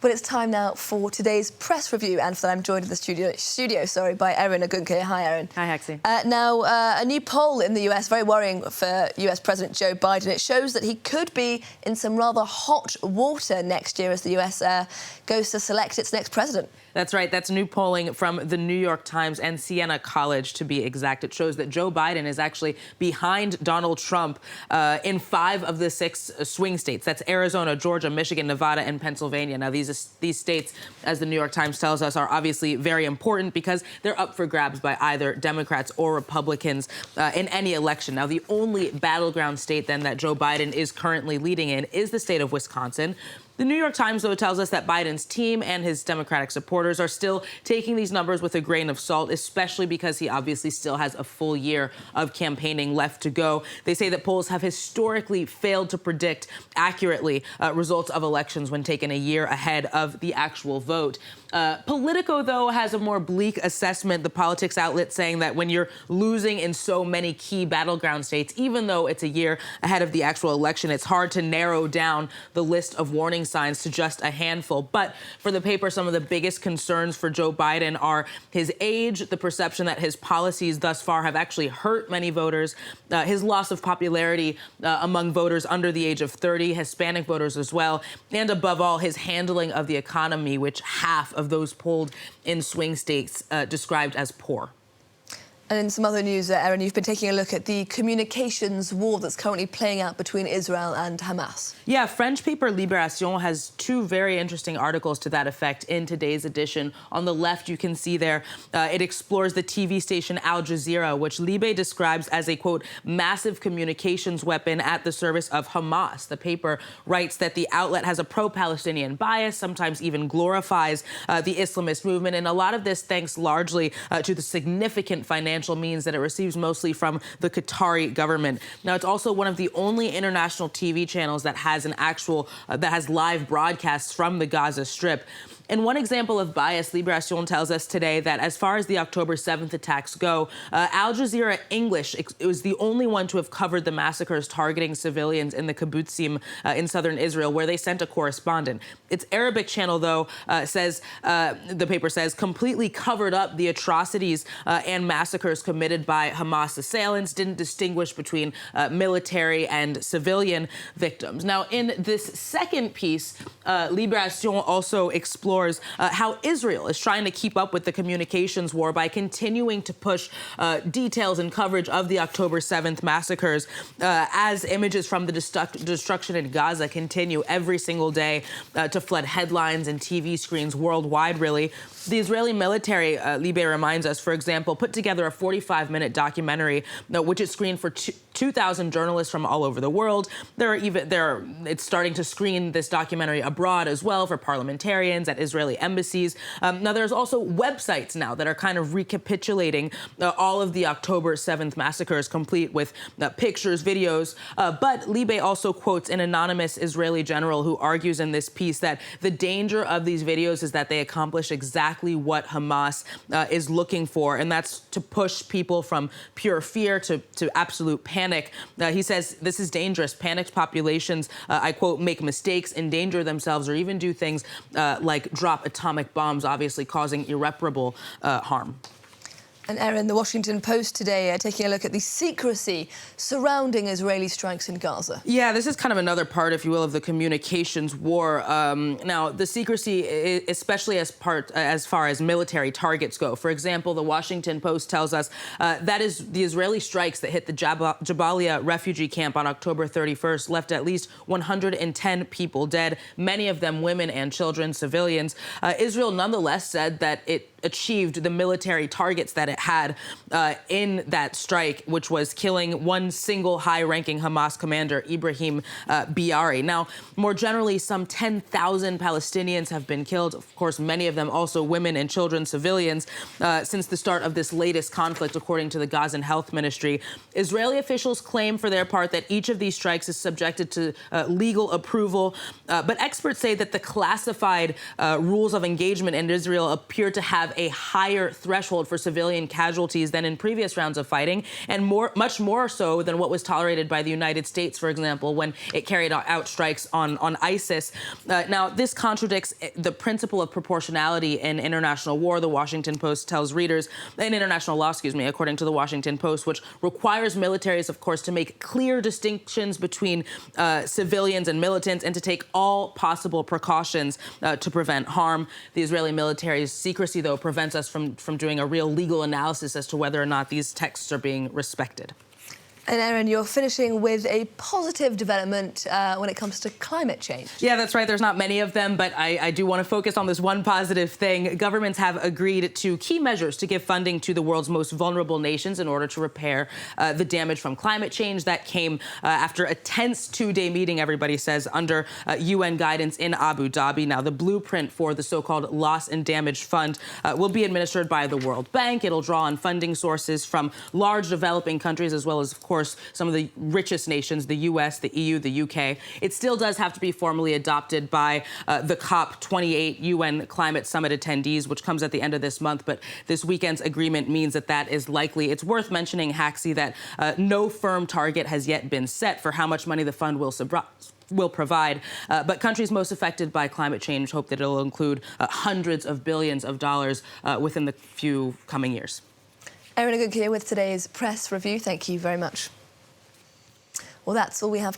Well, it's time now for today's press review, and for that I'm joined in the studio by Erin Agunke. Hi, Erin. Hi, Hexie. A new poll in the US, very worrying for US President Joe Biden. It shows that he could be in some rather hot water next year as the US goes to select its next president. That's right. That's new polling from the New York Times and Siena College, to be exact. It shows that Joe Biden is actually behind Donald Trump in 5 of the 6 swing states. That's Arizona, Georgia, Michigan, Nevada, and Pennsylvania. Now, these states, as the New York Times tells us, are obviously very important because they're up for grabs by either Democrats or Republicans in any election. Now, the only battleground state, then, that Joe Biden is currently leading in is the state of Wisconsin. The New York Times, though, tells us that Biden's team and his Democratic supporters are still taking these numbers with a grain of salt, especially because he obviously still has a full year of campaigning left to go. They say that polls have historically failed to predict accurately results of elections when taken a year ahead of the actual vote. Politico, though, has a more bleak assessment, the politics outlet saying that when you're losing in so many key battleground states, even though it's a year ahead of the actual election, it's hard to narrow down the list of warning signs to just a handful. But for the paper, some of the biggest concerns for Joe Biden are his age, the perception that his policies thus far have actually hurt many voters, his loss of popularity among voters under the age of 30, Hispanic voters as well, and above all, his handling of the economy, which half of those polled in swing states described as poor. And in some other news, Erin, you've been taking a look at the communications war that's currently playing out between Israel and Hamas. Yeah, French paper Libération has 2 very interesting articles to that effect in today's edition. On the left, you can see there, it explores the TV station Al Jazeera, which Libé describes as a, quote, massive communications weapon at the service of Hamas. The paper writes that the outlet has a pro-Palestinian bias, sometimes even glorifies the Islamist movement, and a lot of this thanks largely to the significant financial means that it receives mostly from the Qatari government. Now, it's also one of the only international TV channels that has live broadcasts from the Gaza Strip. And one example of bias, Libération tells us today that as far as the October 7th attacks go, Al Jazeera English it was the only one to have covered the massacres targeting civilians in the kibbutzim in southern Israel, where they sent a correspondent. Its Arabic channel, though, the paper says, completely covered up the atrocities and massacres committed by Hamas assailants, didn't distinguish between military and civilian victims. Now, in this second piece, Libération also explores how Israel is trying to keep up with the communications war by continuing to push details and coverage of the October 7th massacres as images from the destruction in Gaza continue every single day to flood headlines and TV screens worldwide, really. The Israeli military, Libé reminds us, for example, put together a 45-minute documentary which it screened for 2,000 journalists from all over the world. It's starting to screen this documentary abroad as well for parliamentarians at Israeli embassies. Now, there's also websites now that are kind of recapitulating all of the October 7th massacres, complete with pictures, videos. But Libé also quotes an anonymous Israeli general who argues in this piece that the danger of these videos is that they accomplish exactly what Hamas is looking for, and that's to push people from pure fear to absolute panic. He says this is dangerous. Panicked populations, I quote, make mistakes, endanger themselves, or even do things like drop atomic bombs, obviously causing irreparable harm. And Erin, the Washington Post today taking a look at the secrecy surrounding Israeli strikes in Gaza. Yeah, this is kind of another part, if you will, of the communications war. Now, the secrecy, especially as far as military targets go. For example, the Washington Post tells us that is the Israeli strikes that hit the Jabalia refugee camp on October 31st left at least 110 people dead, many of them women and children, civilians. Israel nonetheless said that it achieved the military targets that it had in that strike, which was killing one single high-ranking Hamas commander, Ibrahim Biari. Now, more generally, some 10,000 Palestinians have been killed. Of course, many of them also women and children, civilians, since the start of this latest conflict, according to the Gazan Health Ministry. Israeli officials claim, for their part, that each of these strikes is subjected to legal approval. But experts say that the classified rules of engagement in Israel appear to have a higher threshold for civilian casualties than in previous rounds of fighting, and much more so than what was tolerated by the United States, for example, when it carried out strikes on ISIS. Now, this contradicts the principle of proportionality in international war, the Washington Post tells readers, in international law, according to the Washington Post, which requires militaries, of course, to make clear distinctions between civilians and militants and to take all possible precautions to prevent harm. The Israeli military's secrecy, though, prevents us from doing a real legal analysis as to whether or not these texts are being respected. And Erin, you're finishing with a positive development when it comes to climate change. Yeah, that's right. There's not many of them, but I do want to focus on this one positive thing. Governments have agreed to key measures to give funding to the world's most vulnerable nations in order to repair the damage from climate change. That came after a tense two-day meeting, everybody says, under UN guidance in Abu Dhabi. Now, the blueprint for the so-called Loss and Damage Fund will be administered by the World Bank. It'll draw on funding sources from large developing countries as well as, of course, some of the richest nations, the US, the EU, the UK. It still does have to be formally adopted by the COP28 UN Climate Summit attendees, which comes at the end of this month. But this weekend's agreement means that is likely. It's worth mentioning, Haxi, that no firm target has yet been set for how much money the fund will provide. But countries most affected by climate change hope that it'll include hundreds of billions of dollars within the few coming years. Erin with today's press review. Thank you very much. Well, that's all we have